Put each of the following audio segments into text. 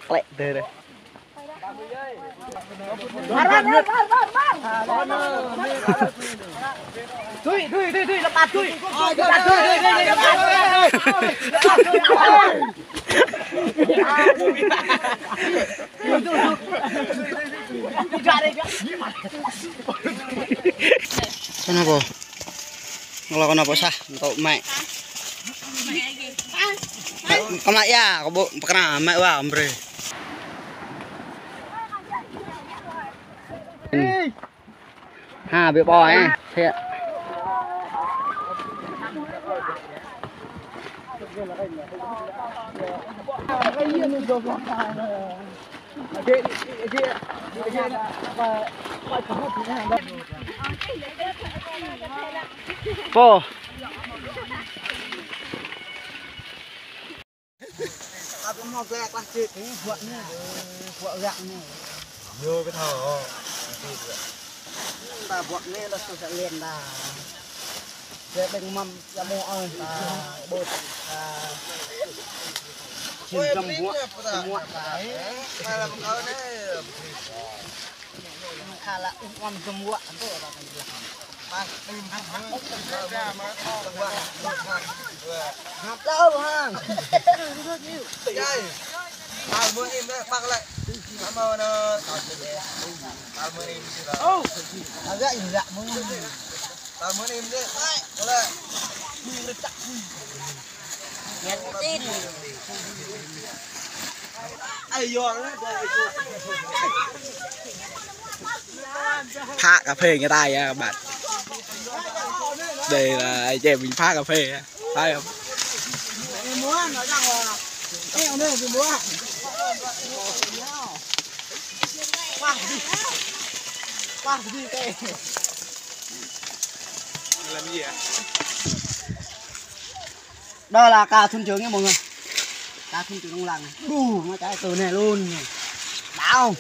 lẹ từ đây Thui là bạt thui. Kenapa? Kalau kenapa sah untuk mak? Kamak ya, kau pernah mak wah ombre. Ha bị bò ấy. Thiệt. Bò. Aku mau gelek lah cik, ini buatnya, buat gak nih. Vô cái thờ. Ta buat nih là tôi sẽ liền là để đừng mầm ra mua ơi là bột chìm trong muỗng cái Mà làm ơn đấy. khá là ngon trong muỗng tôi là hạt đâu ha Tao muốn im đấy, bác lại. Cảm ơn tao muốn im chứ đâu. agak enggak mau Tao muốn im đấy. Có lại. nhặt tin Ai vô đấy. Pha cà phê người ta nha các bạn. Đây là anh em mình pha cà phê, phải không? em muốn nói rằng là em đây thì muốn qua đi đây Làm gì ạ? đó là cà thun trứng nha mọi người, cà thun trứng đông lăng đủ nó trái từ này luôn đau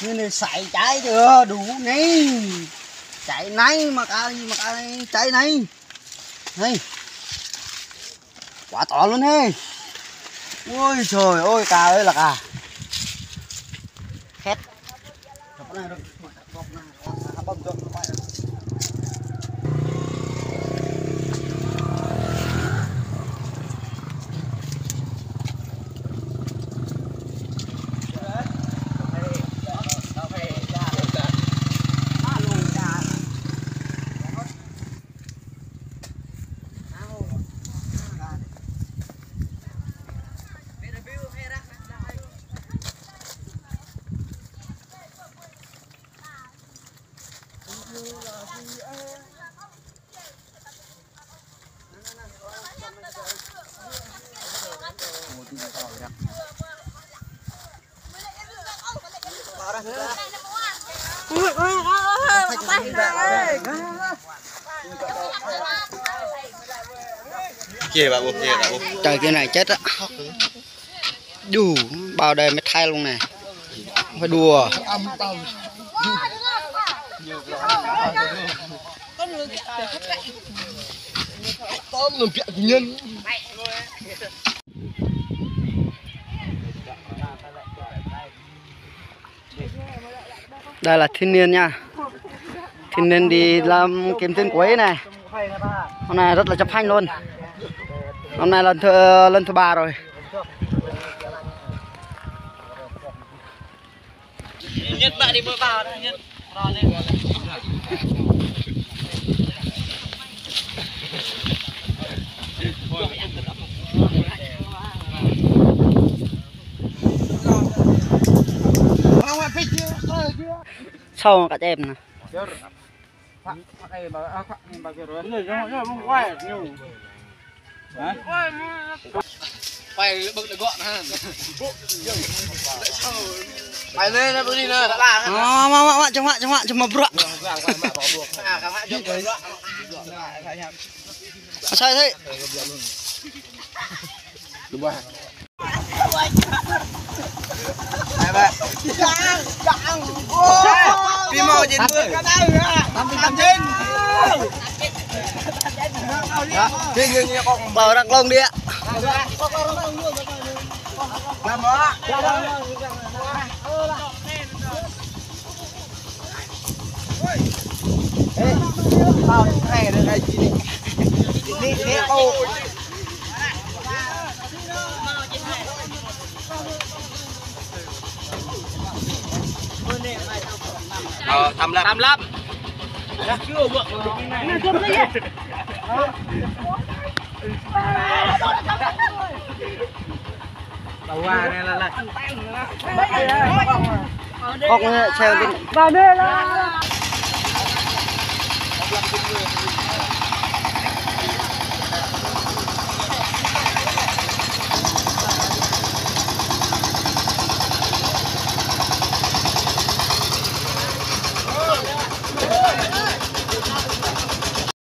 như này sảy trái chưa đủ này trái này mà cà gì mà cà này trái này này quá to luôn he, ôi trời ơi cà ơi là cà khét Kìa bà bố, kìa bà bố. Trời kia này chết á. Đủ bao đời mới thay luôn này. Phải đùa. Tóm làm chuyện của nhân. Đây là thiên niên nha. Thiên niên đi làm kiếm tiền quế này. Hôm nay rất là chấp hành luôn. Hôm nay lần thứ 3 rồi. nhất bạn đi bơi vào đây nhất vào lên Sau cả em nè. Quay bực được gọn ha. Quay lên nó đi nè, đã là. Mà trong mà bro. Sao thế? Đúng rồi. Này bạn. Đi mò trên mưa. Tắm trên. Trên như con Bờ đằng lông đi ạ. làm đó bao này được đây chị đi thế ô tầm lắm chưa vượng đầu qua này là Bóc treo bên vào đây là